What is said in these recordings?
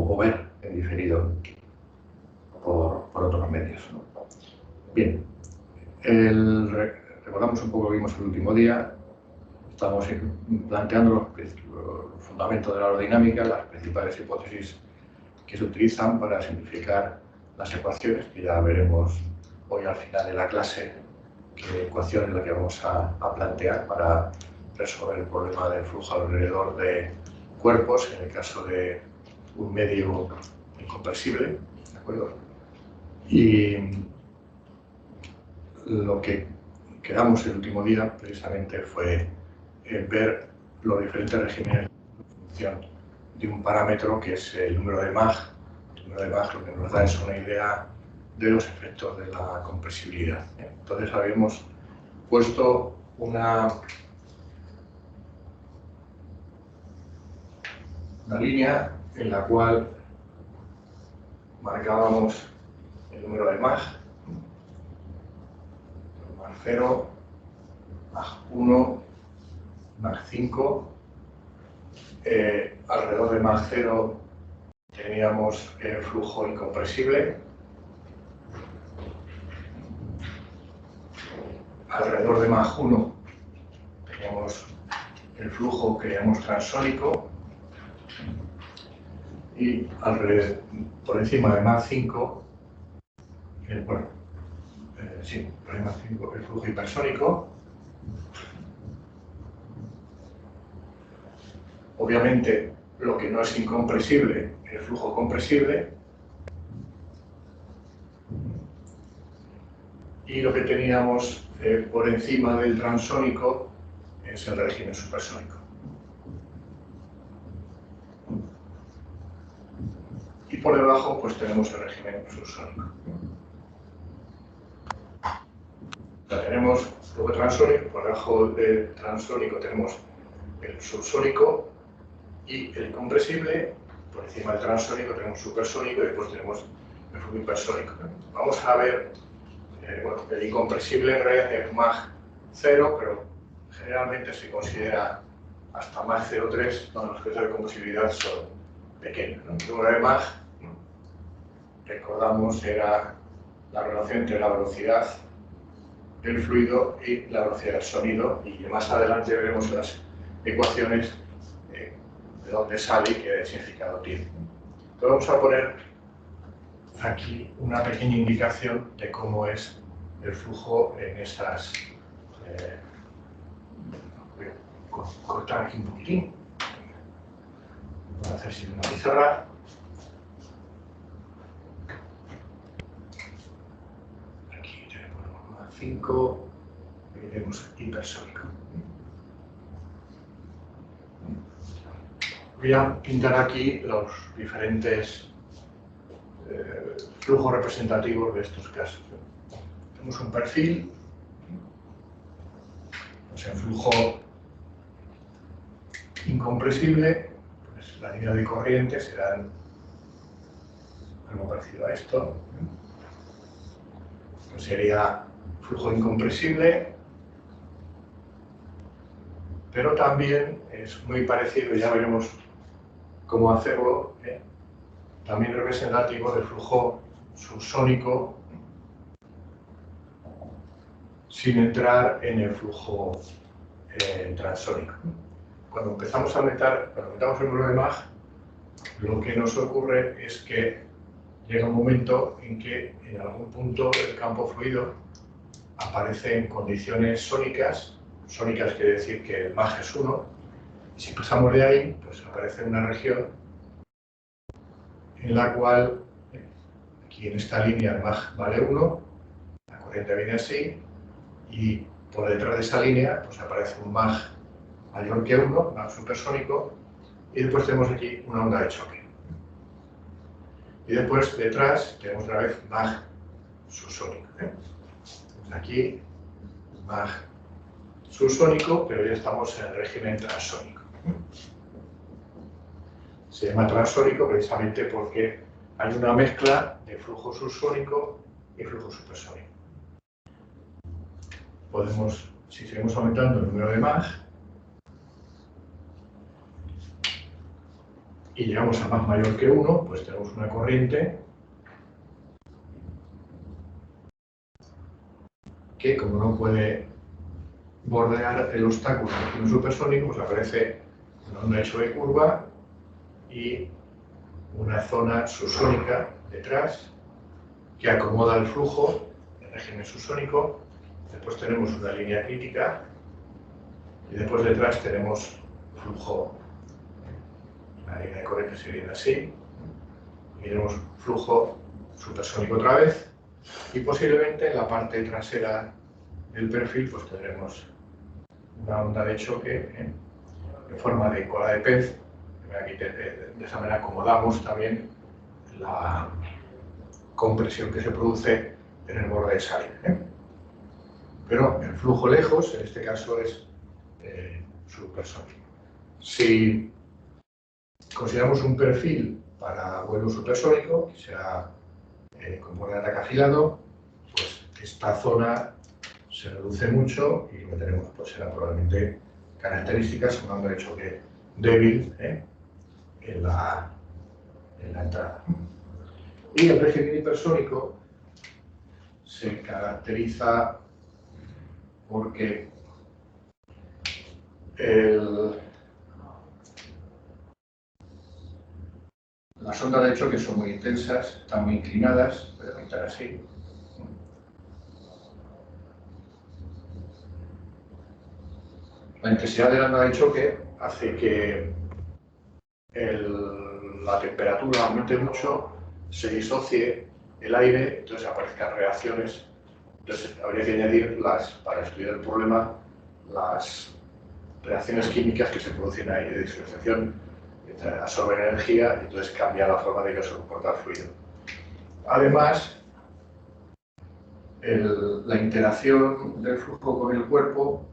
o ver en diferido por otros medios, ¿no? Bien, recordamos un poco lo que vimos el último día. Estamos planteando los fundamentos de la aerodinámica, las principales hipótesis que se utilizan para simplificar las ecuaciones, que ya veremos hoy al final de la clase qué ecuación es la que vamos a plantear para resolver el problema del flujo alrededor de cuerpos en el caso de un medio incompresible, ¿de acuerdo? Y lo que quedamos el último día precisamente fue ver los diferentes regímenes en función de un parámetro que es el número de Mach. El número de Mach lo que nos da es una idea de los efectos de la compresibilidad. Entonces habíamos puesto una línea en la cual marcábamos el número de Mach, Mach 0, Mach 1, Mach 5. Alrededor de Mach 0 teníamos el flujo incompresible. Alrededor de Mach 1 teníamos el flujo que llamamos transónico. Y por encima de Mach 5, por encima de Mach 5, el flujo hipersónico. Obviamente, lo que no es incompresible, el flujo compresible. Y lo que teníamos por encima del transónico es el régimen supersónico. Y por debajo pues tenemos el régimen subsónico. Tenemos luego transónico, por debajo del transónico tenemos el subsónico y el incompresible, por encima del transónico tenemos supersónico y después tenemos el flujo hipersónico. Vamos a ver, el incompresible en realidad es Mach 0, pero generalmente se considera hasta Mach 0,3, no, los casos de compresibilidad son pequeños, ¿no? El número de Mach, recordamos, era la relación entre la velocidad del fluido y la velocidad del sonido, y más adelante veremos las ecuaciones de dónde sale y qué significado tiene. Entonces vamos a poner aquí una pequeña indicación de cómo es el flujo en estas... voy a cortar aquí un poquitín. Voy a hacer sin una pizarra. Aquí tenemos Mach 5, aquí tenemos hipersónico. Voy a pintar aquí los diferentes flujos representativos de estos casos. Tenemos un perfil, o sea, flujo incompresible, pues la línea de corriente será algo parecido a esto. Esto sería flujo incompresible, pero también es muy parecido, ya veremos cómo hacerlo, también representativo del flujo subsónico sin entrar en el flujo transónico. Cuando empezamos a cuando aumentamos el número de Mach, lo que nos ocurre es que llega un momento en que en algún punto del campo fluido aparece en condiciones sónicas. Sónicas quiere decir que el Mach es 1, y si pasamos de ahí, pues aparece una región en la cual, aquí en esta línea el Mach vale 1, la corriente viene así, y por detrás de esa línea pues aparece un Mach mayor que 1, Mach supersónico, y después tenemos aquí una onda de choque. Y después detrás tenemos otra vez Mach subsónico. Aquí Mach subsónico, pero ya estamos en el régimen transónico. Se llama transónico precisamente porque hay una mezcla de flujo subsónico y flujo supersónico. Podemos, si seguimos aumentando el número de Mach, y llegamos a más mayor que 1, pues tenemos una corriente que, como no puede bordear el obstáculo en un supersónico, pues aparece una onda hecho de curva y una zona subsónica detrás que acomoda el flujo en régimen subsónico. Después tenemos una línea crítica y después detrás tenemos flujo. La línea de corriente sería así. Y tenemos flujo supersónico otra vez. Y posiblemente en la parte trasera del perfil pues tendremos una onda de choque en forma de cola de pez. Aquí de esa manera acomodamos también la compresión que se produce en el borde de salida. Pero el flujo lejos, en este caso, es supersónico. Si consideramos un perfil para vuelo supersónico, que sea con borde de ataque afilado, pues esta zona se reduce mucho y lo que tenemos pues será probablemente características, una onda de choque débil en la entrada. Y el régimen hipersónico se caracteriza porque las ondas de choque son muy intensas, están muy inclinadas, voy a pintar así. La intensidad de la onda de choque hace que la temperatura aumente mucho, se disocie el aire, entonces aparezcan reacciones. Entonces habría que añadir, para estudiar el problema, las reacciones químicas que se producen ahí de disociación, absorben energía y entonces cambia la forma de que se comporta el fluido. Además, la interacción del flujo con el cuerpo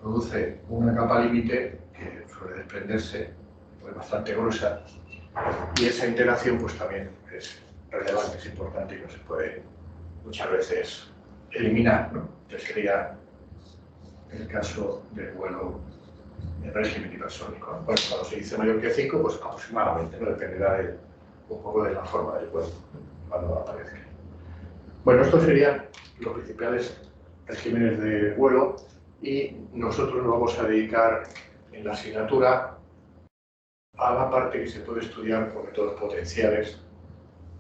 produce una capa límite que suele desprenderse, pues bastante gruesa, y esa interacción pues también es relevante, es importante y no se puede muchas veces eliminar, ¿no? Entonces sería el caso del vuelo en régimen hipersónico. Bueno, cuando se dice mayor que 5, pues aproximadamente, ¿no? Dependerá un poco de la forma del cuerpo, cuando aparezca. Bueno, estos serían los principales regímenes de vuelo y nosotros nos vamos a dedicar en la asignatura a la parte que se puede estudiar por métodos potenciales,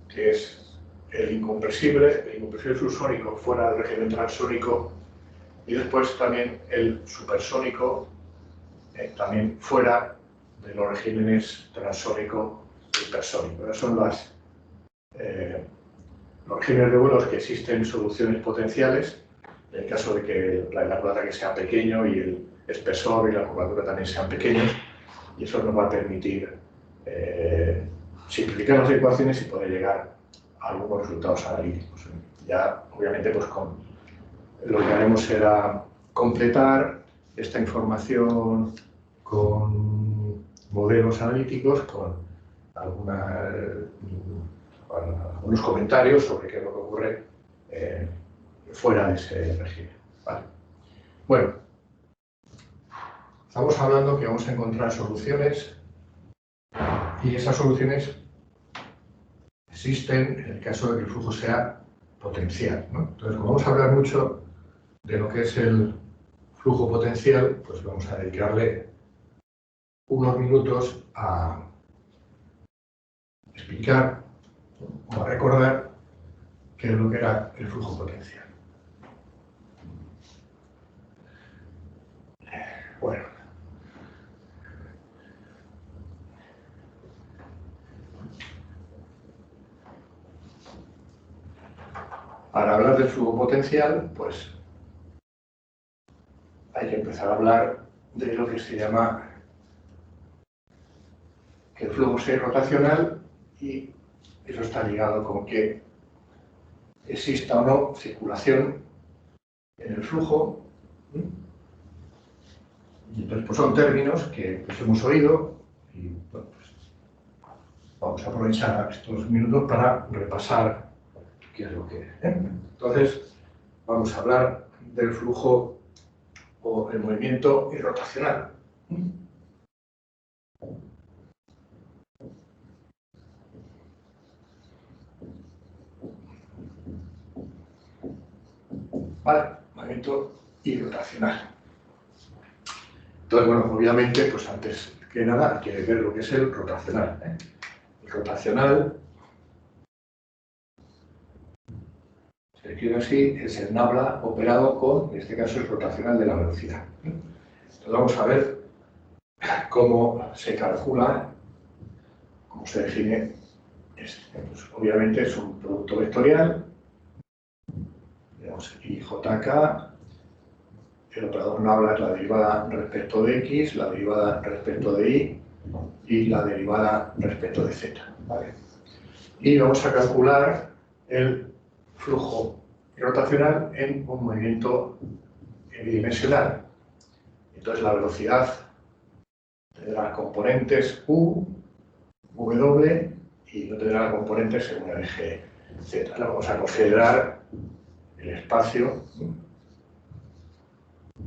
que es el incompresible subsónico fuera del régimen transónico y después también el supersónico, también fuera de los regímenes transónico y hipersónico. Esos son los regímenes de vuelos que existen soluciones potenciales, en el caso de que el ángulo de ataque sea pequeño y el espesor y la curvatura también sean pequeños, y eso nos va a permitir simplificar las ecuaciones y poder llegar a algunos resultados analíticos. Ya, obviamente, pues lo que haremos será completar esta información con modelos analíticos, con algunos comentarios sobre qué es lo que ocurre fuera de ese régimen. ¿Vale? Bueno, estamos hablando que vamos a encontrar soluciones y esas soluciones existen en el caso de que el flujo sea potencial, ¿no? Entonces, como vamos a hablar mucho de lo que es el flujo potencial, pues vamos a dedicarle unos minutos a explicar o a recordar qué es lo que era el flujo potencial. Bueno, para hablar del flujo potencial, pues hay que empezar a hablar de lo que se llama que el flujo sea rotacional, y eso está ligado con que exista o no circulación en el flujo. Y entonces pues son términos que hemos oído y bueno, pues vamos a aprovechar estos minutos para repasar qué es lo que es. Entonces vamos a hablar del flujo o el movimiento irrotacional. ¿vale? Movimiento irrotacional. Entonces, bueno, obviamente, pues antes que nada hay que ver lo que es el rotacional, ¿eh? El rotacional, se escribe así, es el nabla operado con, en este caso, el rotacional de la velocidad. Entonces vamos a ver cómo se calcula, cómo se define este. Pues, obviamente es un producto vectorial, tenemos IJK, el operador nabla es la derivada respecto de X, la derivada respecto de Y y la derivada respecto de Z, ¿vale? Y vamos a calcular el flujo rotacional en un movimiento bidimensional. Entonces la velocidad tendrá componentes U, W y no tendrá componentes según el eje Z. Ahora vamos a considerar el espacio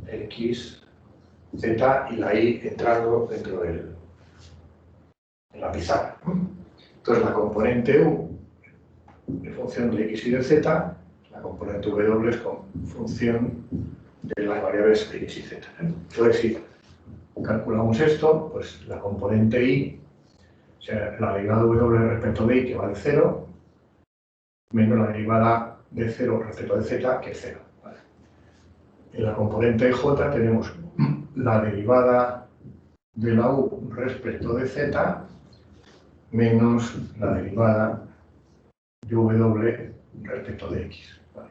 X, Z y la Y entrando dentro de la pizarra. Entonces la componente U en función de X y de Z, la componente W es con función de las variables X y Z. Entonces si calculamos esto, pues la componente Y, o sea, la derivada W respecto de Y que vale 0, menos la derivada de 0 respecto de Z que es 0. ¿Vale? En la componente J tenemos la derivada de la U respecto de Z menos la derivada de W respecto de X. ¿Vale?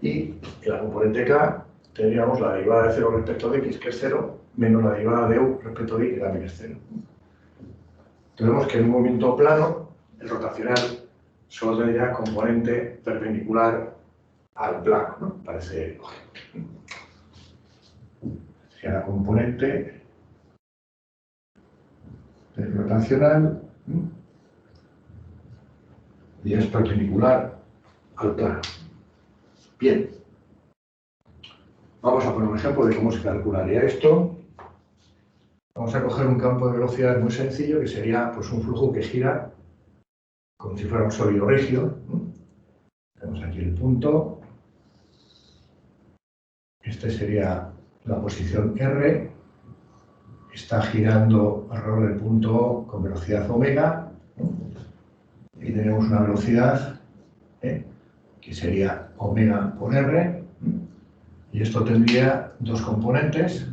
Y en la componente K tendríamos la derivada de 0 respecto de X, que es 0, menos la derivada de U respecto de Y, que también es 0. Tenemos que en un movimiento plano, el rotacional solo tendría componente perpendicular al plano, ¿no? Parece lógico. Si la componente del rotacional y es perpendicular al plano. Bien. Vamos a poner un ejemplo de cómo se calcularía esto. Vamos a coger un campo de velocidad muy sencillo que sería pues, un flujo que gira como si fuera un sólido rígido. Tenemos aquí el punto. Este sería la posición R. Está girando alrededor del punto O con velocidad omega. Y tenemos una velocidad que sería omega por R. Y esto tendría dos componentes.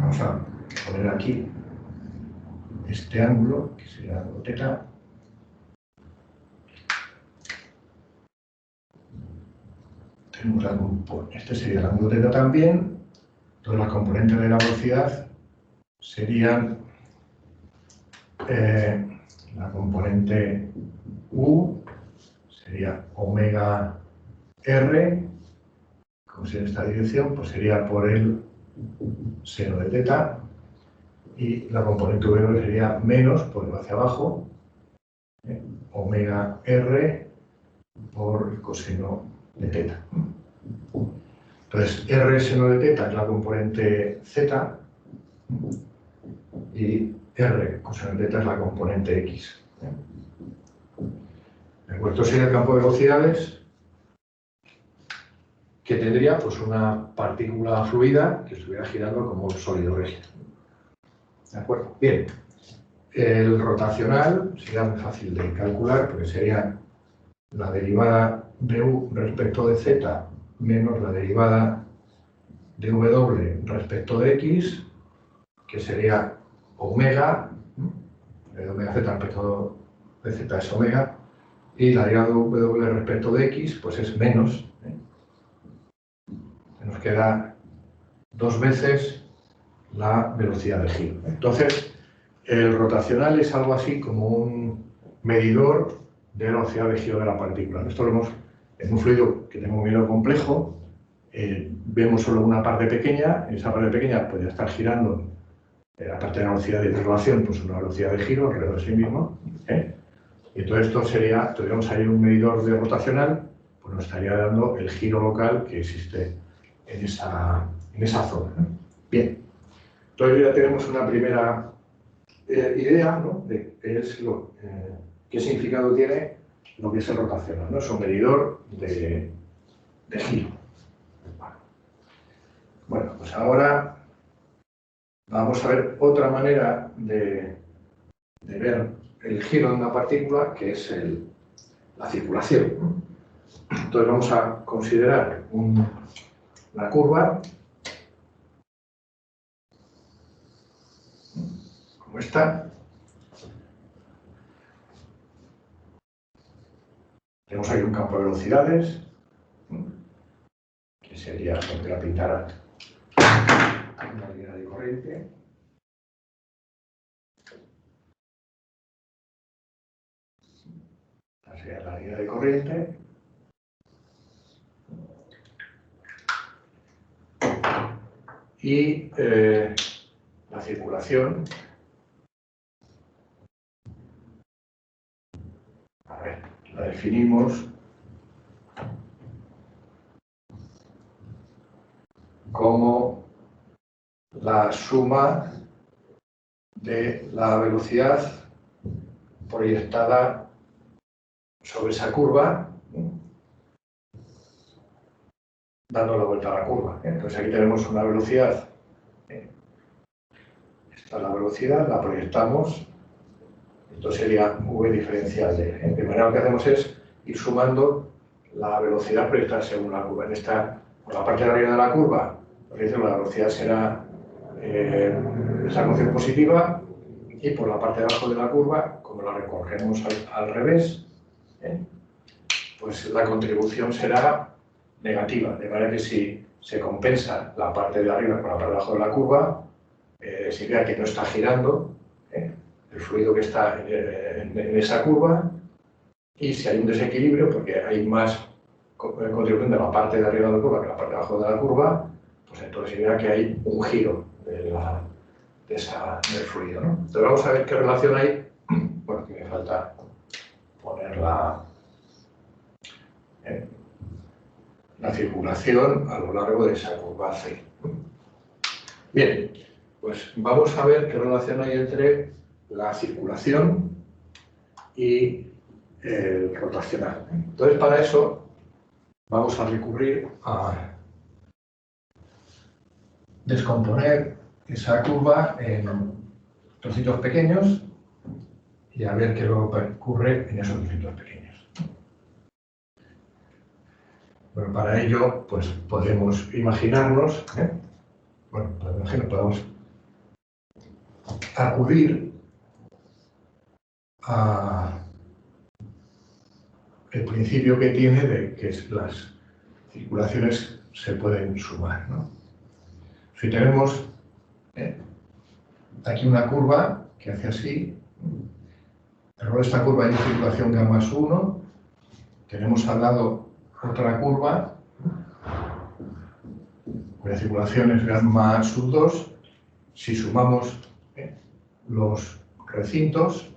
Vamos a poner aquí este ángulo, que sería el ángulo θ. Este sería el ángulo θ también. Entonces las componentes de la velocidad serían la componente U, sería omega R, como si en esta dirección, pues sería por el seno de θ, y la componente W sería menos, porque va hacia abajo, omega R por el coseno de θ. Entonces, R seno de θ es la componente Z y R coseno de θ es la componente X. Esto sería el campo de velocidades que tendría pues, una partícula fluida que estuviera girando como un sólido rígido. ¿De acuerdo? Bien. El rotacional sería muy fácil de calcular porque sería la derivada de U respecto de Z menos la derivada de W respecto de X, que sería omega, omega Z respecto de Z es omega, y la derivada de W respecto de X pues es menos. Nos queda dos veces la velocidad de giro. Entonces, el rotacional es algo así como un medidor de la velocidad de giro de la partícula. Esto lo vemos en un fluido que tenga un movimiento complejo. Vemos solo una parte pequeña. En esa parte pequeña puede estar girando, aparte de la velocidad de traslación, pues una velocidad de giro alrededor de sí mismo. Y todo esto sería, tendríamos ahí un medidor de rotacional, pues nos estaría dando el giro local que existe en esa zona. Bien, entonces ya tenemos una primera idea, ¿no? De qué significado tiene lo que es el rotacional, ¿no? Es un medidor de giro. pues ahora vamos a ver otra manera de ver el giro de una partícula, que es la circulación. Entonces vamos a considerar una curva como esta. Tenemos aquí un campo de velocidades, que sería, si la pintara, una línea de corriente. Esta sería la línea de corriente. Y la circulación, a ver, la definimos como la suma de la velocidad proyectada sobre esa curva, dando la vuelta a la curva. Entonces aquí tenemos una velocidad. Esta es la velocidad, la proyectamos. Esto sería v diferencial de. De manera lo que hacemos es ir sumando la velocidad proyectada según la curva. Por la parte de arriba de la curva, la velocidad será esa condición positiva, y por la parte de abajo de la curva, como la recogemos al revés, pues la contribución será negativa, de manera que si se compensa la parte de arriba con la parte de abajo de la curva, significa que no está girando el fluido que está en esa curva, y si hay un desequilibrio, porque hay más contribución de la parte de arriba de la curva que la parte de abajo de la curva, pues entonces significa que hay un giro del fluido, ¿no? Entonces vamos a ver qué relación hay. Bueno, aquí me falta poner la circulación a lo largo de esa curva C. Bien, pues vamos a ver qué relación hay entre la circulación y el rotacional. Entonces, para eso vamos a recurrir a descomponer esa curva en trocitos pequeños y a ver qué luego ocurre en esos trocitos pequeños. Bueno, para ello, pues podemos imaginarnos, podemos acudir a el principio que tiene de que las circulaciones se pueden sumar, ¿no? Si tenemos aquí una curva que hace así, alrededor de esta curva hay una circulación gamma más 1, tenemos al lado otra curva cuya circulación es gamma sub 2, si sumamos los recintos,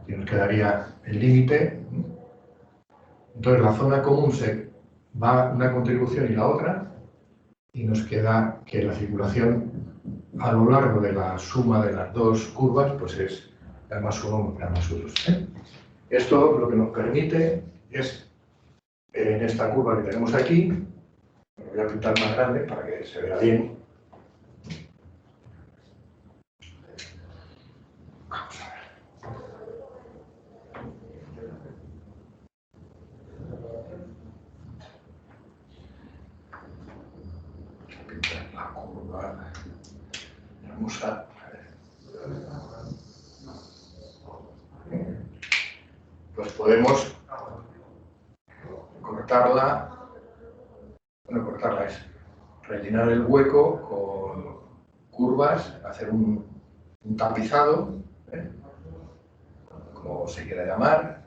y nos quedaría el límite. Entonces la zona común se va una contribución y la otra, y nos queda que la circulación a lo largo de la suma de las dos curvas pues es gamma 1 más gamma 2. Esto lo que nos permite es, en esta curva que tenemos aquí, lo voy a pintar más grande para que se vea bien. Vamos a ver. Vamos a pintar la curva. Vamos a pues podemos cortarla. Bueno, cortarla es rellenar el hueco con curvas, hacer un tapizado, como se quiera llamar,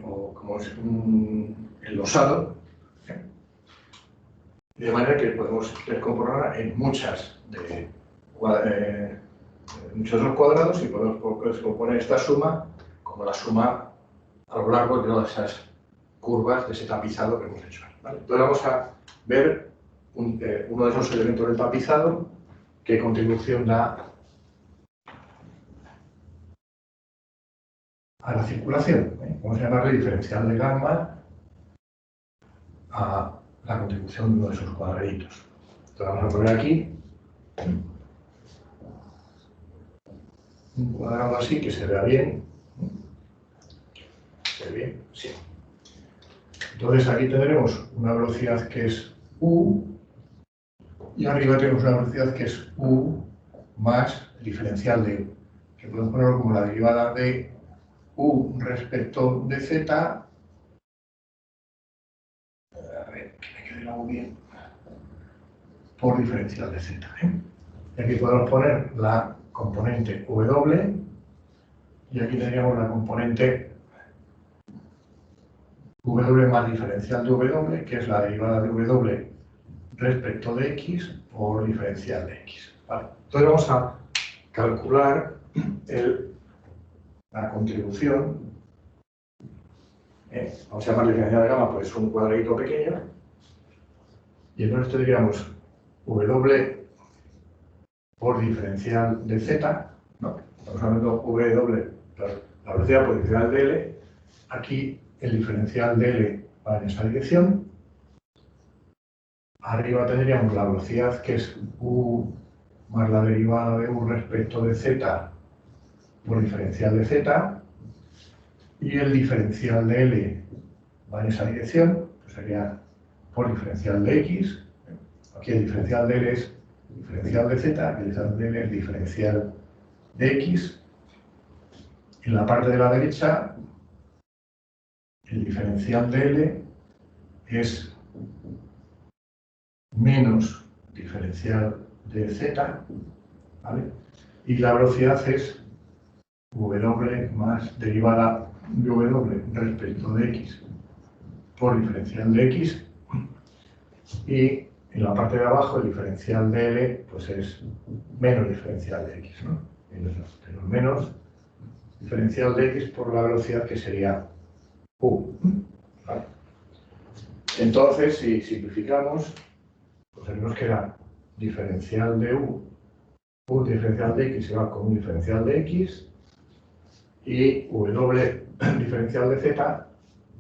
o como es un enlosado, de manera que podemos descomponerla en muchos de los cuadrados, y podemos descomponer esta suma como la suma a lo largo de todas esas curvas de ese tapizado que hemos hecho. ¿Vale? Entonces vamos a ver uno de esos elementos del tapizado, qué contribución da a la circulación. Vamos a llamarle diferencial de gamma a la contribución de uno de esos cuadraditos. Entonces vamos a poner aquí un cuadrado así que se vea bien. ¿Se ve bien? Sí. Entonces aquí tendremos una velocidad que es u y arriba tenemos una velocidad que es u más el diferencial de u, que podemos ponerlo como la derivada de u respecto de z. A ver, que me quede la u bien. Por diferencial de z. Y aquí podemos poner la componente w y aquí tendríamos la componente w más diferencial de w, que es la derivada de w respecto de x por diferencial de x. Vale. Entonces vamos a calcular la contribución. Vamos a llamar diferencial de gamma, pues es un cuadradito pequeño. Y entonces tendríamos w por diferencial de z, ¿no? Estamos hablando w, la velocidad por diferencial de L. Aquí el diferencial de L va en esa dirección. Arriba tendríamos la velocidad que es u más la derivada de u respecto de z por diferencial de z. Y el diferencial de L va en esa dirección, pues sería por diferencial de x. Aquí el diferencial de L es diferencial de z, el diferencial de L es diferencial de x. En la parte de la derecha, el diferencial de L es menos diferencial de z, ¿vale? Y la velocidad es w más derivada de w respecto de x por diferencial de x. Y en la parte de abajo el diferencial de L pues es menos diferencial de x, ¿no? Entonces tenemos menos diferencial de x por la velocidad que sería u, ¿vale? Entonces, si simplificamos, pues aquí nos queda diferencial de u diferencial de x se va con un diferencial de x y w diferencial de z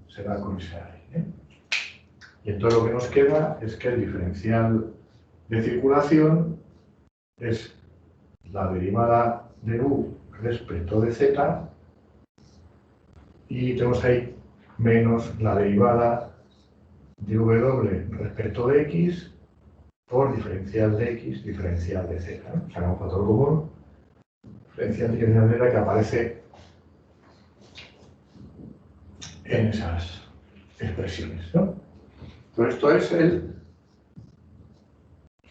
se va con ese ahí, Y entonces lo que nos queda es que el diferencial de circulación es la derivada de u respecto de z y tenemos ahí menos la derivada de w respecto de x por diferencial de x, diferencial de z, ¿no? Sacamos factor común, diferencial de z que aparece en esas expresiones, ¿no? Entonces esto es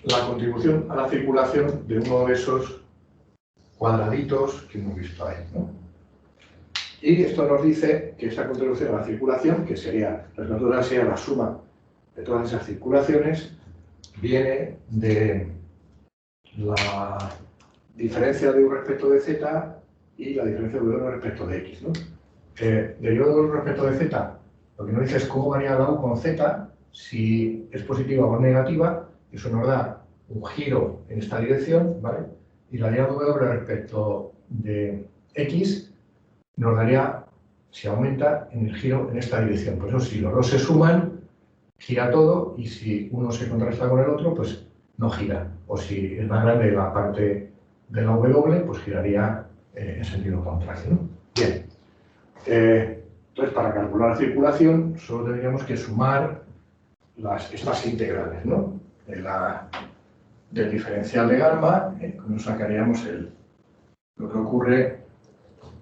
la contribución a la circulación de uno de esos cuadraditos que hemos visto ahí, ¿no? Y esto nos dice que esa contribución a la circulación, que sería la suma de todas esas circulaciones, viene de la diferencia de u respecto de z y la diferencia de w respecto de x, ¿no? Derivada de u respecto de z, lo que nos dice es cómo varía la u con z, si es positiva o negativa. Eso nos da un giro en esta dirección, ¿vale? Y la derivada de w respecto de x nos daría, si aumenta, en el giro en esta dirección. Por eso, si los dos se suman, gira todo, y si uno se contrasta con el otro, pues no gira. O si es más grande la parte de la W, pues giraría en sentido contrario, ¿no? Bien. Entonces, para calcular la circulación, solo tendríamos que sumar estas integrales, ¿no? Del diferencial de gamma, nos sacaríamos lo que ocurre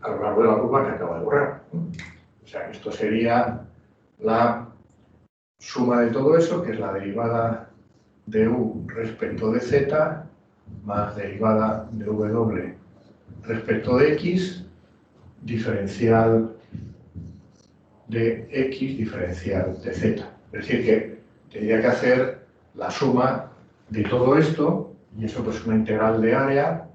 a lo largo de la curva que acaba de borrar. O sea, esto sería la suma de todo eso, que es la derivada de u respecto de z más derivada de w respecto de x, diferencial de x, diferencial de z. Es decir, que tendría que hacer la suma de todo esto, y eso pues una integral de área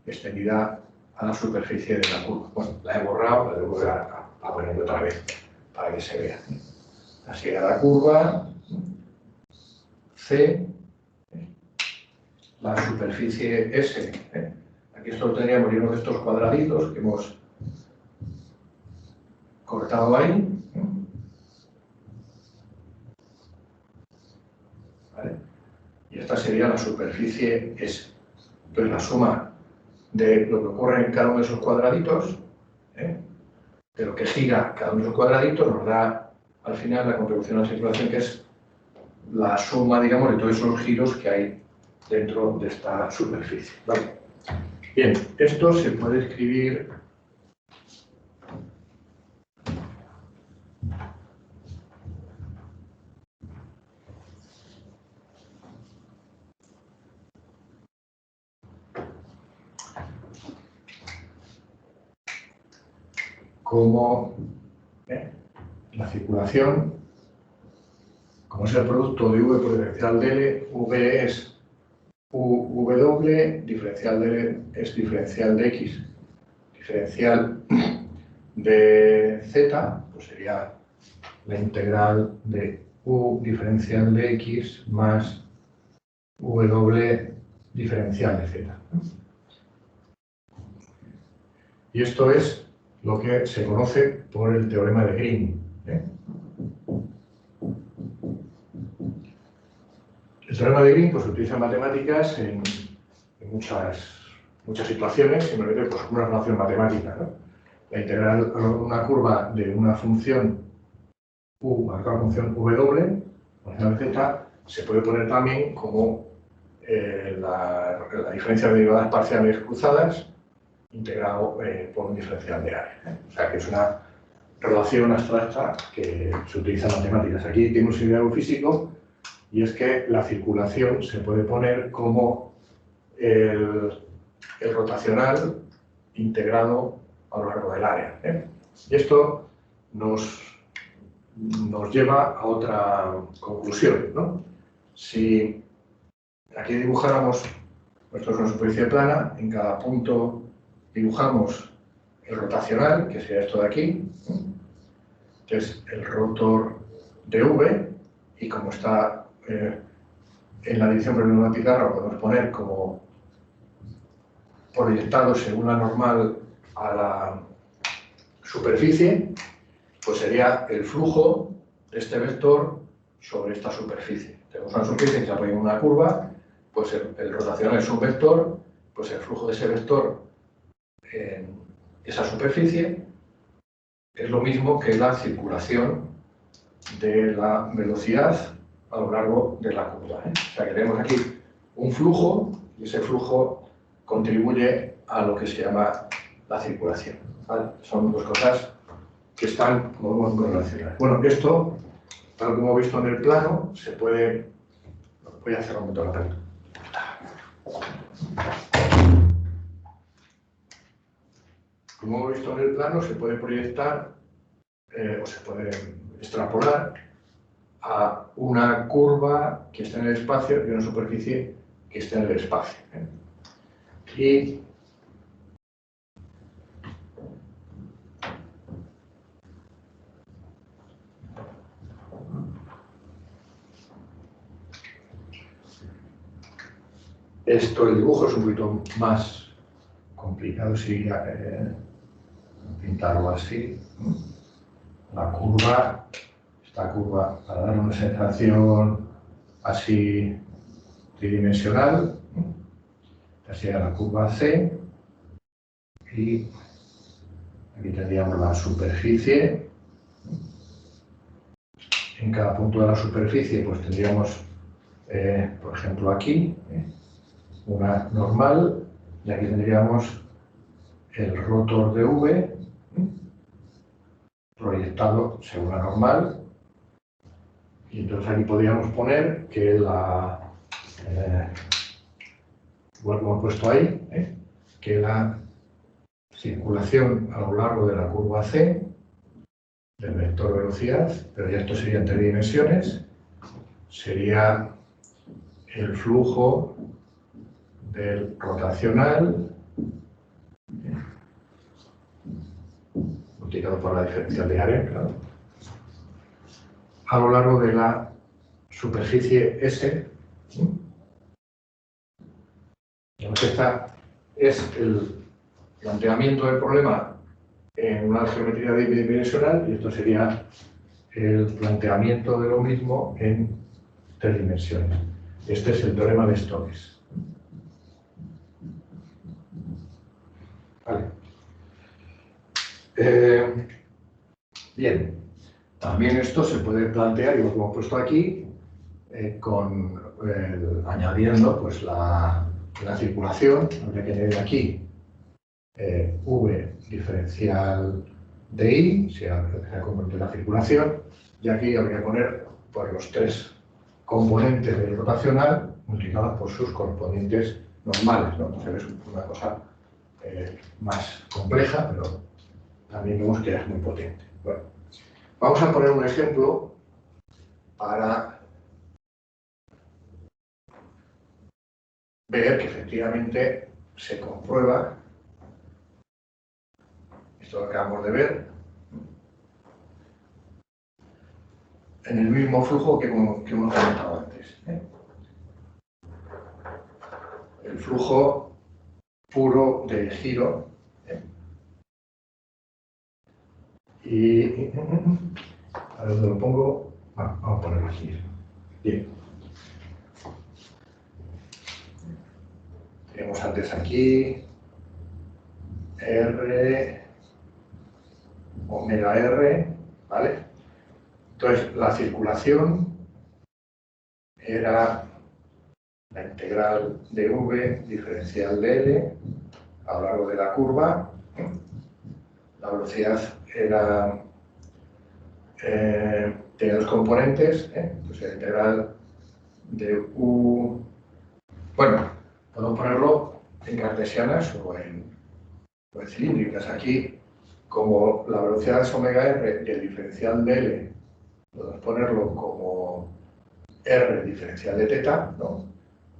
extendida a la superficie de la curva. Bueno, la he borrado, la debo volver a poner otra vez para que se vea. Así era la curva C, la superficie S. Aquí esto lo tendríamos lleno de estos cuadraditos que hemos cortado ahí. ¿Vale? Y esta sería la superficie S. Entonces, la suma de lo que ocurre en cada uno de esos cuadraditos, de lo que gira cada uno de esos cuadraditos, nos da al final la contribución a la circulación, que es la suma, digamos, de todos esos giros que hay dentro de esta superficie. ¿Vale? Bien, esto se puede escribir como la circulación, como es el producto de V por diferencial de L, V es UW, diferencial de L es diferencial de X, diferencial de Z, pues sería la integral de U diferencial de X más W diferencial de Z. Y esto es lo que se conoce por el teorema de Green. El teorema de Green pues, se utiliza en matemáticas en muchas situaciones, simplemente pues, una relación matemática, ¿no? La integral de una curva de una función U, marcada la función W, función de Z, se puede poner también como la diferencia de derivadas parciales cruzadas integrado por un diferencial de área. O sea que es una relación abstracta que se utiliza en matemáticas. Aquí tiene un significado físico y es que la circulación se puede poner como el rotacional integrado a lo largo del área. Y esto nos lleva a otra conclusión, ¿no? Si aquí dibujáramos, esto es una superficie plana, en cada punto dibujamos el rotacional, que sería esto de aquí, que es el rotor de V, y como está en la dirección pneumática, lo podemos poner como proyectado según la normal a la superficie, pues sería el flujo de este vector sobre esta superficie. Tenemos una superficie que se apoya en una curva, pues el rotacional es un vector, pues el flujo de ese vector en esa superficie es lo mismo que la circulación de la velocidad a lo largo de la curva. O sea que tenemos aquí un flujo y ese flujo contribuye a lo que se llama la circulación. ¿Vale? Son dos cosas que están muy correlacionadas. Bueno, esto, tal como hemos visto en el plano, se puede... Voy a hacer un momento la pelota. Como hemos visto en el plano, se puede proyectar o se puede extrapolar a una curva que está en el espacio y una superficie que está en el espacio. Y esto, el dibujo es un poquito más complicado, si pintarlo así. La curva, esta curva, para dar una sensación así tridimensional, esta sería la curva C, y aquí tendríamos la superficie. En cada punto de la superficie pues tendríamos, por ejemplo aquí, una normal, y aquí tendríamos el rotor de V proyectado según la normal, y entonces aquí podríamos poner que la, igual como he puesto ahí, que la circulación a lo largo de la curva C del vector velocidad, pero ya esto sería en 3 dimensiones, sería el flujo del rotacional multiplicado por la diferencial de área, claro, a lo largo de la superficie S. Este es el planteamiento del problema en una geometría bidimensional y esto sería el planteamiento de lo mismo en 3 dimensiones. Este es el teorema de Stokes. Vale. Bien, también esto se puede plantear, y lo que hemos puesto aquí, añadiendo pues, la circulación. Habría que añadir aquí V diferencial de I, sea componente de la circulación, y aquí habría que poner pues, los 3 componentes del rotacional multiplicados por sus correspondientes normales, ¿no? Entonces es una cosa más compleja, pero también vemos que es muy potente. Bueno, vamos a poner un ejemplo para ver que efectivamente se comprueba esto que acabamos de ver en el mismo flujo que hemos comentado antes. El flujo puro de giro. Y a ver dónde lo pongo. Vamos a ponerlo aquí. Bien. Tenemos antes aquí R, omega R, ¿vale? Entonces, la circulación era la integral de V diferencial de L a lo largo de la curva. La velocidad era tenía 2 componentes, entonces la integral de U. Bueno, podemos ponerlo en cartesianas o en cilíndricas. Aquí, como la velocidad es omega R y el diferencial de L, podemos ponerlo como R diferencial de teta, ¿no?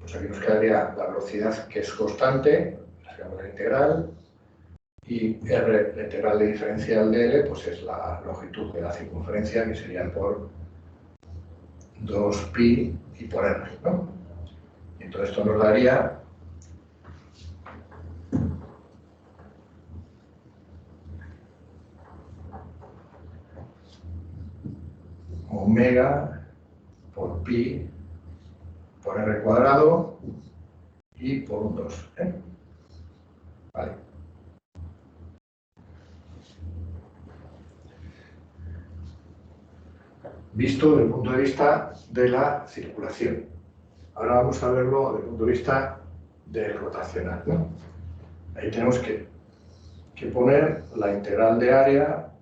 Pues aquí nos quedaría la velocidad que es constante, sacamos la integral, y R, la integral de diferencial de L, pues es la longitud de la circunferencia, que sería por 2pi y por R, ¿no? Y entonces esto nos daría omega por pi por R cuadrado y por un 2. Vale. Visto desde el punto de vista de la circulación. Ahora vamos a verlo desde el punto de vista del rotacional, ¿no? Ahí tenemos que poner la integral de área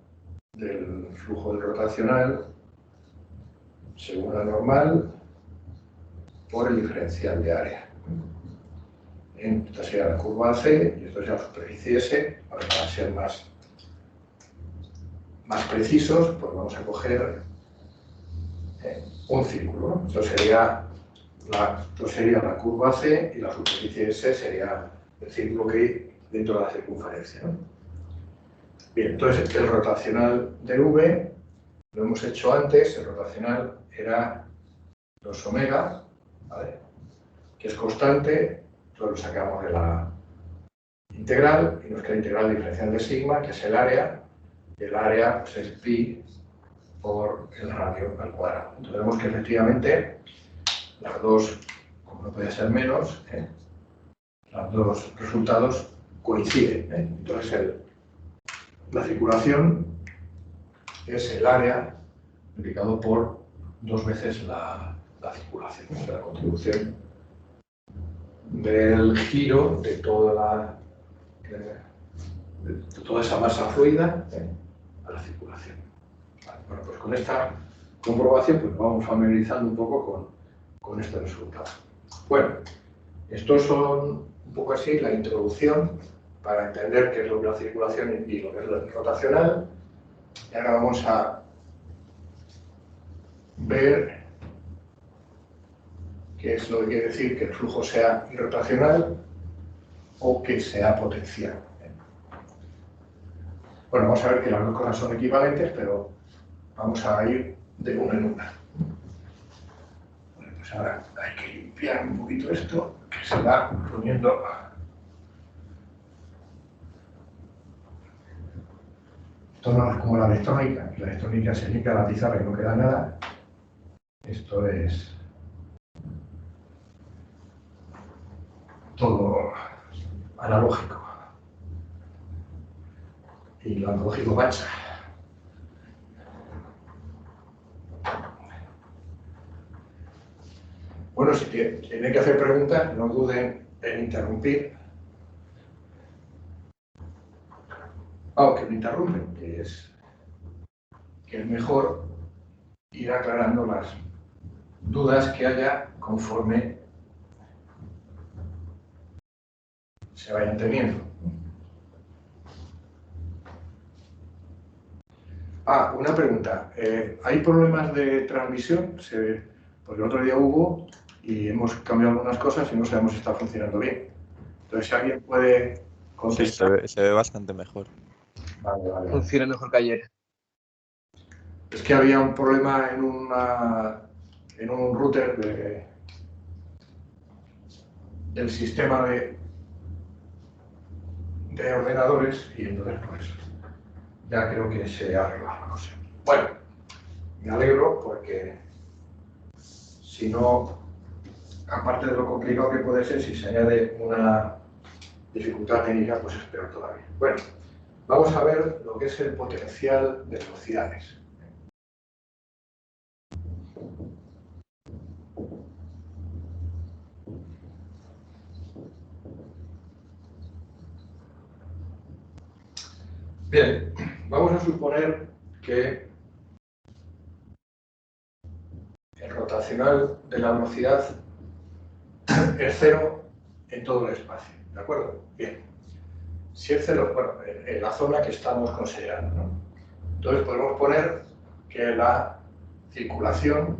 del flujo del rotacional según la normal por el diferencial de área. Esta sería la curva C y esto sería la superficie S. Ahora, para ser más precisos, pues vamos a coger un círculo, ¿no? Esto sería la curva C y la superficie S sería el círculo que hay dentro de la circunferencia, ¿no? Bien, entonces el rotacional de V lo hemos hecho antes. El rotacional era 2 omega, ¿vale? Que es constante, entonces lo sacamos de la integral y nos queda integral diferencial de sigma, que es el área, y el área pues, es pi por el radio al cuadrado. Entonces vemos que efectivamente las dos, como no puede ser menos, los dos resultados coinciden. Entonces la circulación es el área multiplicado por 2 veces la circulación, la contribución del giro de toda esa masa fluida a la circulación. Vale, bueno, pues con esta comprobación pues vamos familiarizando un poco con este resultado. Bueno, estos son un poco así la introducción para entender qué es lo que es la circulación y lo que es lo rotacional. Y ahora vamos a ver qué es lo que quiere decir que el flujo sea irrotacional o que sea potencial. Bueno, vamos a ver que las dos cosas son equivalentes, pero vamos a ir de una en una. Bueno, pues ahora hay que limpiar un poquito esto, que se va poniendo. Esto no es como la electrónica, que la electrónica se limpia la pizarra y no queda nada. Esto es todo analógico. Y lo analógico mancha. Bueno, si tienen que hacer preguntas, no duden en interrumpir. Aunque me interrumpen, que es mejor ir aclarando las dudas que haya conforme se vayan teniendo. Una pregunta. ¿Hay problemas de transmisión? Porque el otro día hubo y hemos cambiado algunas cosas y no sabemos si está funcionando bien. Entonces, si alguien puede contestar. Sí, se ve bastante mejor. Vale. Funciona mejor que ayer. Es que había un problema en un router del sistema de ordenadores y entonces pues ya creo que se arregla, no sé. Bueno, me alegro porque si no, aparte de lo complicado que puede ser, si se añade una dificultad técnica, pues es peor todavía. Bueno, vamos a ver lo que es el potencial de velocidades. Bien, vamos a suponer que el rotacional de la velocidad es cero en todo el espacio, ¿de acuerdo? Bien. Si es cero, bueno, en la zona que estamos considerando, ¿no? Entonces podemos poner que la circulación,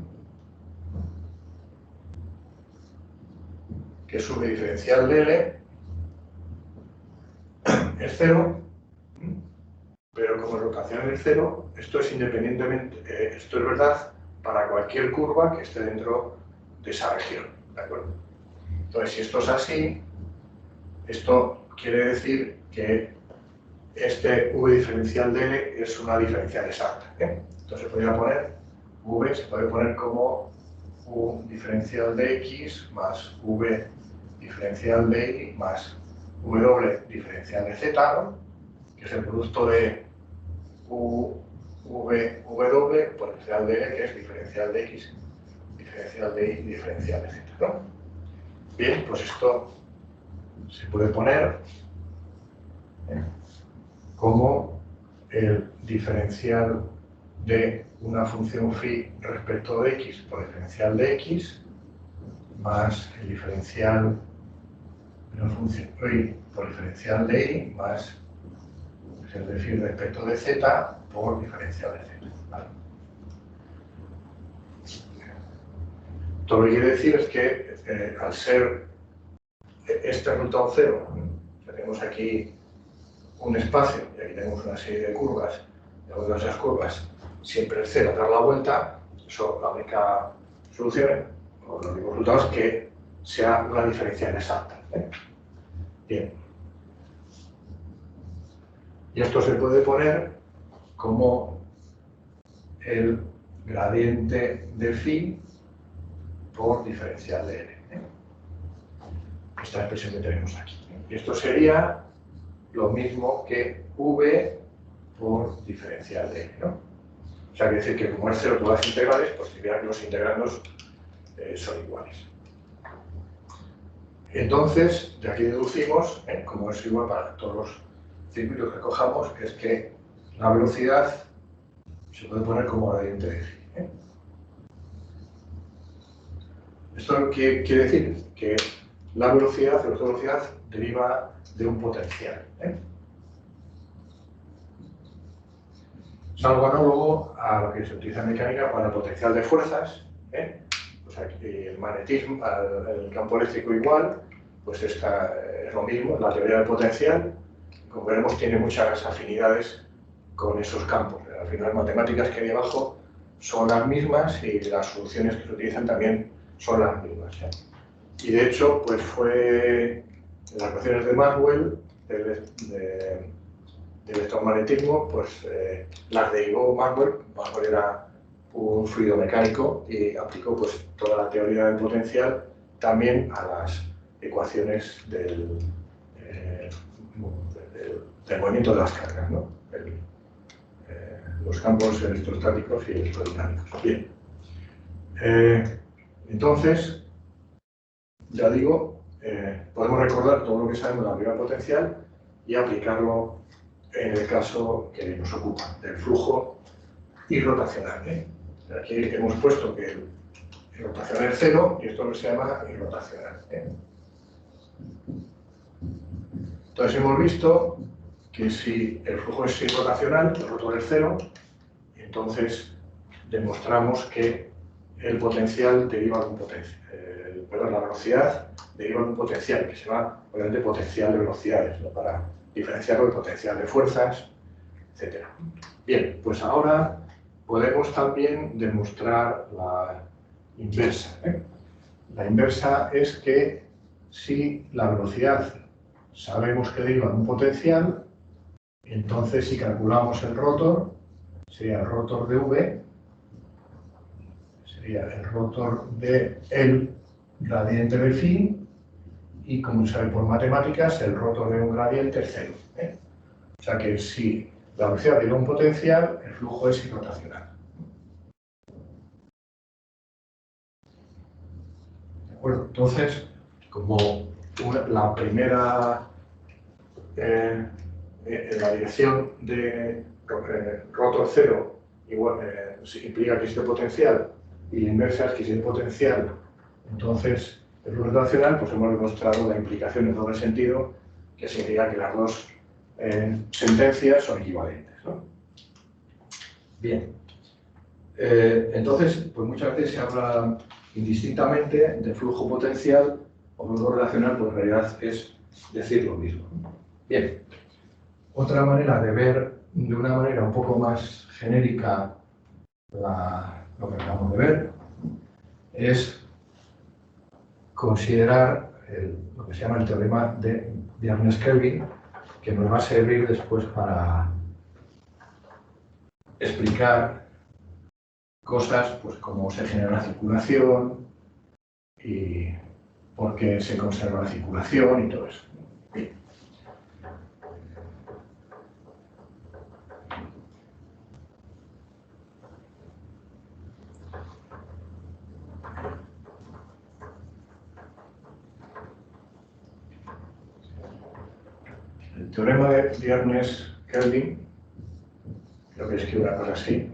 que es su diferencial de L, es cero, pero como el rotacional es cero, esto es independientemente, esto es verdad para cualquier curva que esté dentro de esa región, ¿de acuerdo? Entonces, si esto es así, esto quiere decir que este V diferencial de L es una diferencial exacta, ¿eh? Entonces se podría poner V, se puede poner como U diferencial de X más V diferencial de Y más W diferencial de Z, ¿no? Que es el producto de W potencial de L, que es diferencial de X, diferencial de Y, diferencial de Z, ¿no? Bien, pues esto se puede poner como el diferencial de una función phi respecto de X por diferencial de X más el diferencial de una función Y por diferencial de Y más es decir, respecto de Z por diferencial de Z. ¿Vale? Todo lo que quiere decir es que al ser este resultado cero, tenemos aquí un espacio y aquí tenemos una serie de curvas, y de esas curvas siempre es cero dar la vuelta, eso la única solución o los únicos resultados es que sea una diferencial exacta. Bien. Y esto se puede poner como el gradiente de phi por diferencial de L. Esta expresión que tenemos aquí. Y esto sería lo mismo que V por diferencial de L, ¿no? O sea, quiere decir que como es cero todas las integrales, pues si vean que los integrandos son iguales. Entonces, de aquí deducimos, como es igual para todos los circuitos que cojamos, es que la velocidad se puede poner como gradiente de phi. ¿Esto qué quiere decir? Que la velocidad deriva de un potencial. Es algo análogo a lo que se utiliza en mecánica para el potencial de fuerzas. O sea, que el magnetismo, el campo eléctrico igual, pues es lo mismo, la teoría del potencial, como veremos, tiene muchas afinidades con esos campos. Al final, las matemáticas que hay abajo son las mismas y las soluciones que se utilizan también son las mismas. Y de hecho, pues fue en las ecuaciones de Maxwell, electromagnetismo, pues las derivó Maxwell. Maxwell era un fluido mecánico y aplicó pues toda la teoría del potencial también a las ecuaciones del movimiento de las cargas, ¿no? Los campos electrostáticos y electrodinámicos. Bien. Entonces, ya digo, podemos recordar todo lo que sabemos de la teoría potencial y aplicarlo en el caso que nos ocupa, del flujo irrotacional. Aquí hemos puesto que el irrotacional es cero y esto lo se llama irrotacional. Entonces hemos visto que si el flujo es irrotacional, el rotor es cero, entonces demostramos que el potencial deriva de un potencial. La velocidad deriva de un potencial que se llama, obviamente, potencial de velocidades, ¿no? Para diferenciarlo del potencial de fuerzas, etc. Bien, pues ahora podemos también demostrar la inversa. La inversa es que si la velocidad sabemos que deriva de un potencial, entonces si calculamos el rotor, sería el rotor de V, sería el rotor de el gradiente de phi, y como se sabe por matemáticas, el rotor de un gradiente es cero. O sea que si la velocidad deriva un potencial, el flujo es irrotacional. ¿De acuerdo? Entonces, como la primera, en la dirección de rotor cero igual, implica que existe potencial, y la inversa es que si hay potencial, entonces el flujo irrotacional, pues hemos demostrado la implicación en doble sentido, que significa que las dos sentencias son equivalentes, ¿no? Bien. Entonces, pues muchas veces se habla indistintamente de flujo potencial o flujo relacional, pues en realidad es decir lo mismo. Bien. Otra manera de ver de una manera un poco más genérica lo que acabamos de ver es considerar lo que se llama el teorema de Bjarnes-Kelvin, que nos va a servir después para explicar cosas pues como se genera la circulación y por qué se conserva la circulación y todo eso. Bien. El teorema de Bjarnes-Kelvin, creo que escribe una cosa así.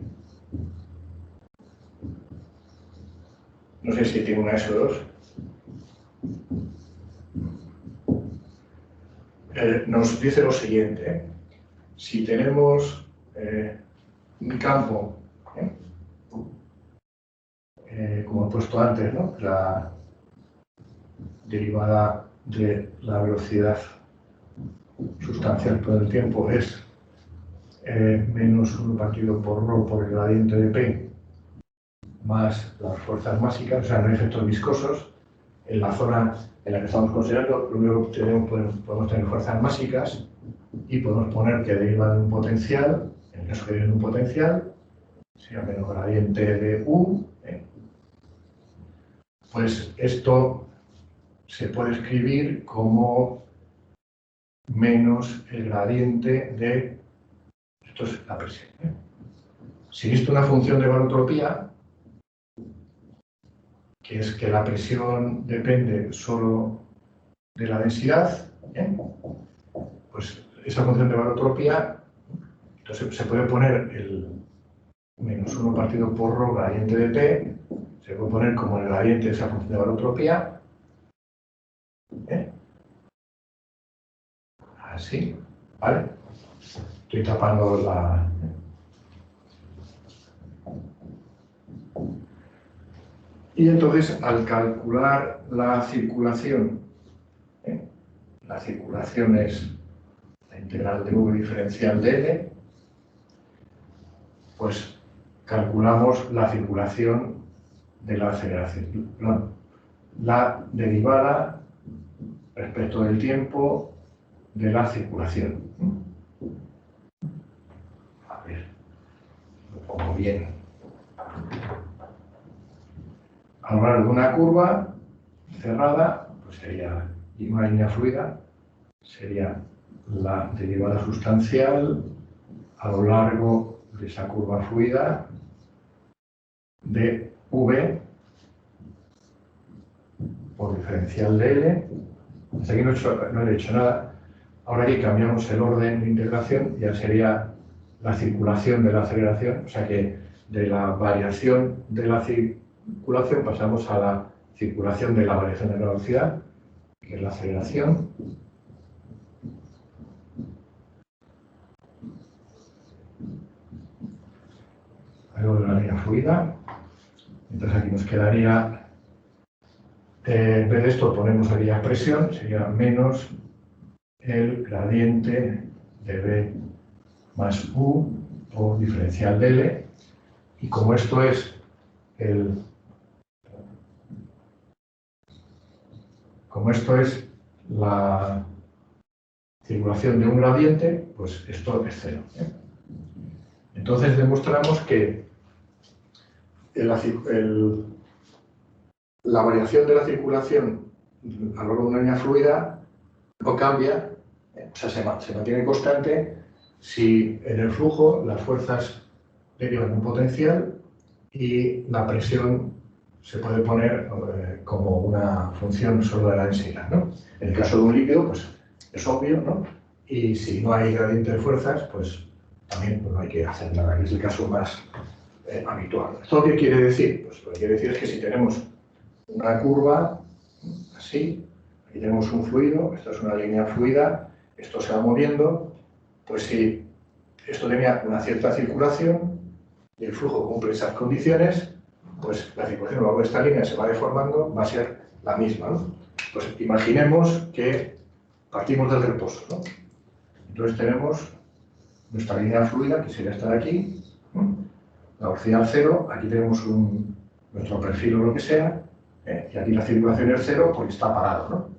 No sé si tiene una S o dos. Nos dice lo siguiente. Si tenemos un campo, como he puesto antes, ¿no? La derivada de la velocidad sustancial por el tiempo es menos 1 partido por ρ por el gradiente de P más las fuerzas máxicas, o sea, no hay efectos viscosos. En la zona en la que estamos considerando, lo único que tenemos, podemos tener fuerzas máxicas y podemos poner que deriva de un potencial, en el caso que deriva de un potencial, sería menos gradiente de U. Pues esto se puede escribir como menos el gradiente de, esto es la presión. Si existe una función de barotropía, que es que la presión depende solo de la densidad, pues esa función de barotropía, entonces se puede poner el menos 1 partido por ρ gradiente de T, se puede poner como el gradiente de esa función de barotropía, así, ¿vale? Estoy tapando la... Y entonces, al calcular la circulación es la integral de V diferencial de L, pues calculamos la circulación de la aceleración, la derivada respecto del tiempo de la circulación. o bien a lo largo de una curva cerrada, pues sería, y una línea fluida, sería la derivada sustancial a lo largo de esa curva fluida de V por diferencial de L. Hasta aquí no he hecho nada. Ahora aquí cambiamos el orden de integración, ya sería la circulación de la aceleración, o sea que de la variación de la circulación pasamos a la circulación de la variación de la velocidad, que es la aceleración. Luego de la línea fluida. Entonces aquí nos quedaría, en vez de esto ponemos aquí la expresión, sería menos el gradiente de B más U por diferencial de L. Y como esto es la circulación de un gradiente, pues esto es cero. Entonces demostramos que la variación de la circulación a lo largo de una línea fluida no cambia, o sea, se mantiene constante si en el flujo las fuerzas derivan un potencial y la presión se puede poner como una función solo de la densidad, ¿no? En el caso de un líquido, pues es obvio, ¿no? Y si no hay gradiente de fuerzas, pues también no hay que hacer nada, que es el caso más habitual. ¿Esto qué quiere decir? Pues lo que quiere decir es que si tenemos una curva así, aquí tenemos un fluido, esto es una línea fluida, esto se va moviendo, pues si esto tenía una cierta circulación y el flujo cumple esas condiciones, pues la circulación a lo largo de esta línea se va deformando, va a ser la misma, ¿no? Pues imaginemos que partimos del reposo, ¿no? Entonces tenemos nuestra línea fluida, que sería esta de aquí, ¿no? La velocidad cero, aquí tenemos nuestro perfil o lo que sea, y aquí la circulación es cero porque está parado, ¿no?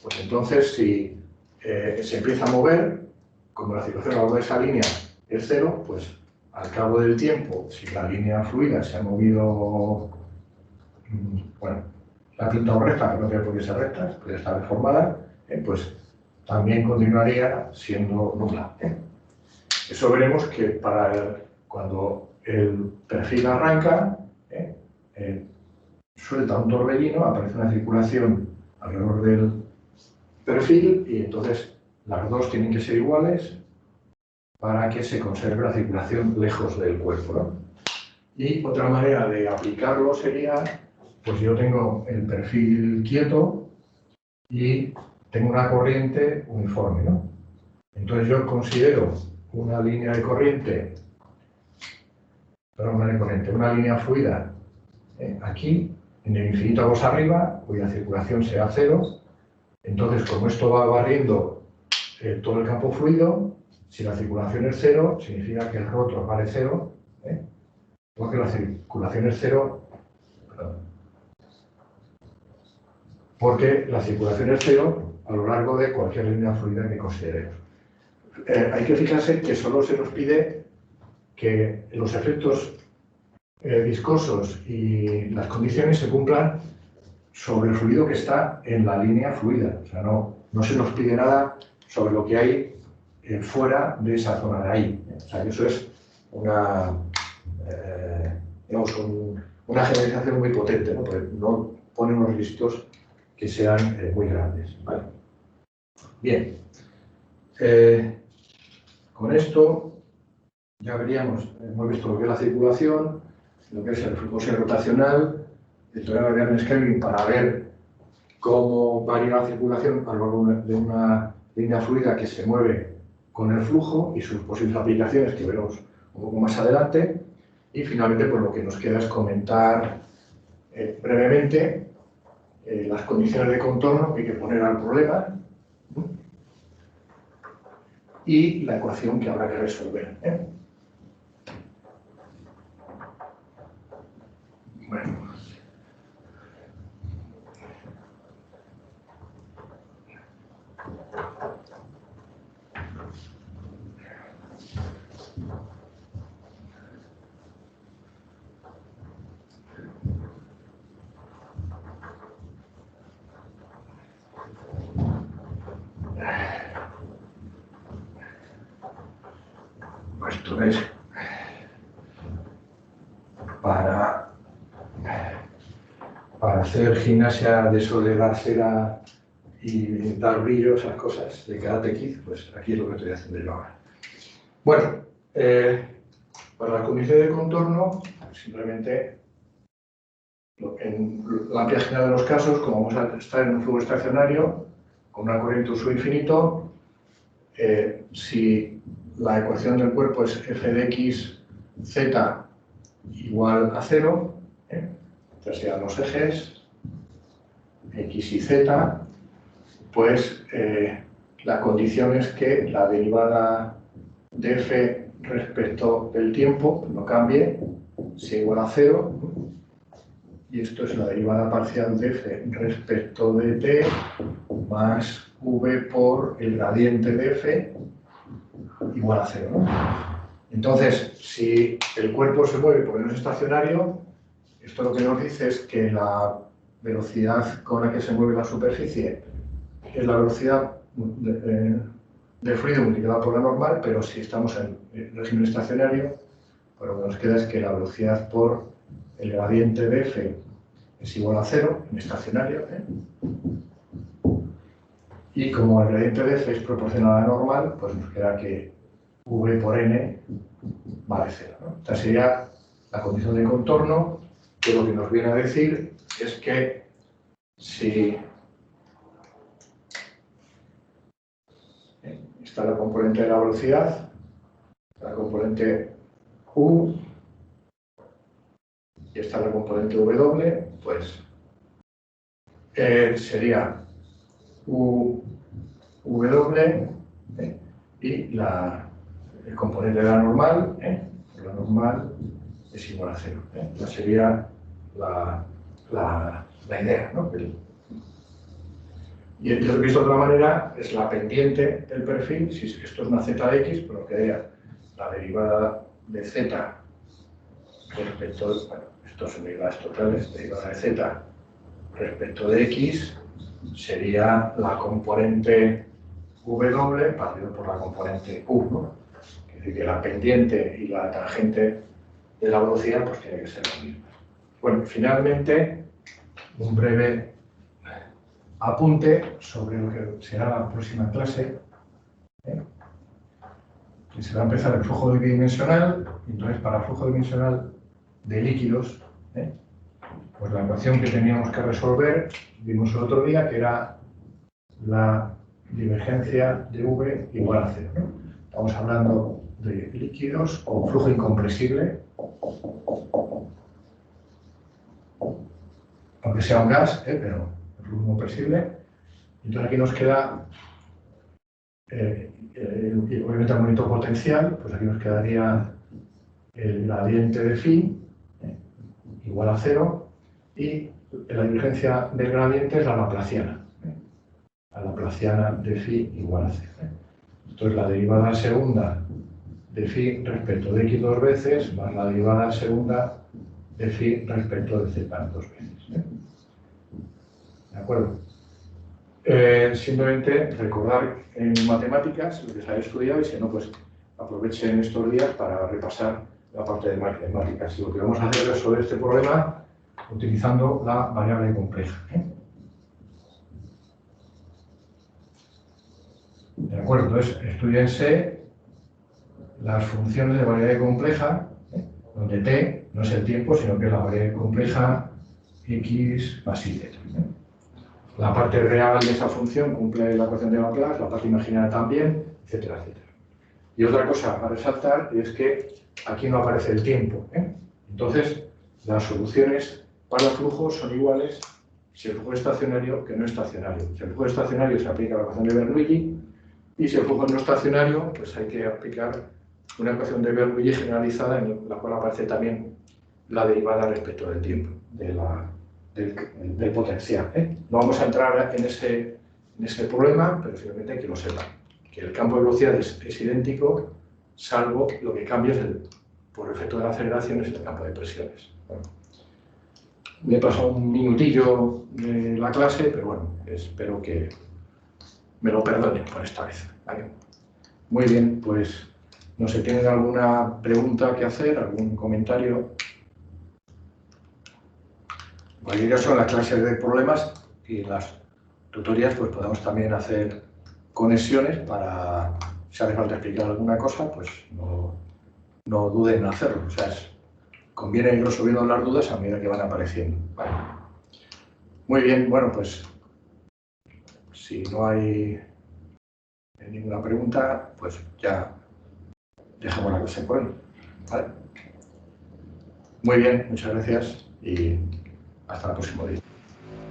Pues entonces, si se empieza a mover, como la circulación a lo largo de esa línea es cero, pues al cabo del tiempo, si la línea fluida se ha movido, bueno, la ha pintado recta, pero no tiene por qué ser recta, puede estar deformada, pues también continuaría siendo nula. Eso veremos que cuando el perfil arranca, suelta un torbellino, aparece una circulación alrededor del perfil y entonces las dos tienen que ser iguales para que se conserve la circulación lejos del cuerpo, ¿no? Y otra manera de aplicarlo sería, pues yo tengo el perfil quieto y tengo una corriente uniforme, ¿no? Entonces yo considero una línea de corriente, una línea fluida aquí, en el infinito vamos arriba, cuya circulación sea cero. Entonces, como esto va barriendo todo el campo fluido, si la circulación es cero, significa que el rotor vale cero, porque la circulación es cero, porque la circulación es cero a lo largo de cualquier línea fluida que consideremos. Hay que fijarse que solo se nos pide que los efectos viscosos y las condiciones se cumplan sobre el fluido que está en la línea fluida. O sea, no se nos pide nada sobre lo que hay fuera de esa zona de ahí. O sea, que eso es una generalización muy potente, ¿no? Porque no pone unos listos que sean muy grandes. ¿Vale? Bien. Con esto ya veríamos, hemos visto lo que es la circulación, lo que es el flujo rotacional, el teorema de Ernst-Kelvin para ver cómo varía la circulación a lo largo de una línea fluida que se mueve con el flujo y sus posibles aplicaciones que veremos un poco más adelante. Y finalmente, pues lo que nos queda es comentar brevemente las condiciones de contorno que hay que poner al problema y la ecuación que habrá que resolver. Bueno. esto es para hacer gimnasia de soldar cera y dar brillo, esas cosas de Karate Kid, pues aquí es lo que estoy haciendo yo ahora. Bueno, para la condición de contorno, simplemente en la amplia general de los casos, como vamos a estar en un flujo estacionario con una corriente uso infinito, si la ecuación del cuerpo es f de x z igual a 0, entonces sean los ejes x y z, pues la condición es que la derivada de f respecto del tiempo no cambie, sea igual a 0, y esto es la derivada parcial de f respecto de t más v por el gradiente de f igual a 0, ¿no? Entonces, si el cuerpo se mueve porque no es estacionario, esto lo que nos dice es que la velocidad con la que se mueve la superficie es la velocidad del fluido multiplicada por la normal, pero si estamos en régimen estacionario, pues lo que nos queda es que la velocidad por el gradiente de f es igual a 0 en estacionario, y como el gradiente de f es proporcional a la normal, pues nos queda que v por n vale 0, ¿no? Esta sería la condición de contorno, que lo que nos viene a decir es que si está la componente de la velocidad, la componente u, y está la componente w, pues sería u w y el componente de la normal, la normal es igual a 0. Esa sería la idea, ¿no? Y entonces, visto de otra manera, es la pendiente del perfil. Si esto es una z de x, pues nos quedaría la derivada de z respecto, bueno, estos son derivadas totales, derivada de z respecto de x sería la componente w partido por la componente u, ¿no? Es decir, que la pendiente y la tangente de la velocidad pues tiene que ser la misma. Bueno, finalmente, un breve apunte sobre lo que será la próxima clase, que se va a empezar el flujo bidimensional. Entonces, para el flujo dimensional de líquidos, pues la ecuación que teníamos que resolver, vimos el otro día, que era la divergencia de v igual a 0, ¿no? Estamos hablando de líquidos con flujo incompresible, aunque sea un gas, pero el flujo incompresible. Entonces aquí nos queda, obviamente el momento potencial, pues aquí nos quedaría el gradiente de phi igual a 0, y la divergencia del gradiente es la laplaciana. La laplaciana de phi igual a 0. Esto es la derivada segunda de phi respecto de x dos veces más la derivada segunda de phi respecto de z dos veces. ¿De acuerdo? Simplemente recordar en matemáticas lo que se ha estudiado, y si no, pues aprovechen estos días para repasar la parte de matemáticas. Y lo que vamos a hacer es resolver este problema utilizando la variable compleja. ¿De acuerdo? Entonces, estudiense las funciones de variable compleja, donde t no es el tiempo, sino que es la variable compleja x más y z. La parte real de esa función cumple la ecuación de Laplace, la parte imaginaria también, etcétera, etcétera. Y otra cosa a resaltar es que aquí no aparece el tiempo. Entonces, las soluciones para el flujo son iguales si el flujo es estacionario que no estacionario. Si el flujo es estacionario se aplica la ecuación de Bernoulli, y si el flujo es no estacionario, pues hay que aplicar una ecuación de Bernoulli generalizada en la cual aparece también la derivada respecto del tiempo, del potencial. No vamos a entrar en ese problema, pero simplemente que lo sepan, que el campo de velocidad es idéntico, salvo lo que cambia por efecto de la aceleración es el campo de presiones. Bueno, me he pasado un minutillo de la clase, pero bueno, espero que me lo perdonen por esta vez, ¿vale? Muy bien, pues No sé, ¿tienen alguna pregunta que hacer, algún comentario? En cualquier caso, en las clases de problemas y en las tutorías pues podemos también hacer conexiones para, si hace falta explicar alguna cosa, pues no duden en hacerlo. O sea, conviene ir resolviendo las dudas a medida que van apareciendo. Vale. Muy bien, bueno, pues si no hay ninguna pregunta, pues ya dejamos la clase por hoy. ¿Vale? Muy bien, muchas gracias y hasta el próximo día.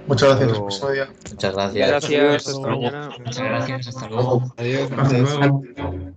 Muchas gracias, hasta el próximo día. Muchas gracias. Gracias, hasta Hasta luego. mañana. Muchas gracias, hasta luego. Adiós, Hasta gracias. luego.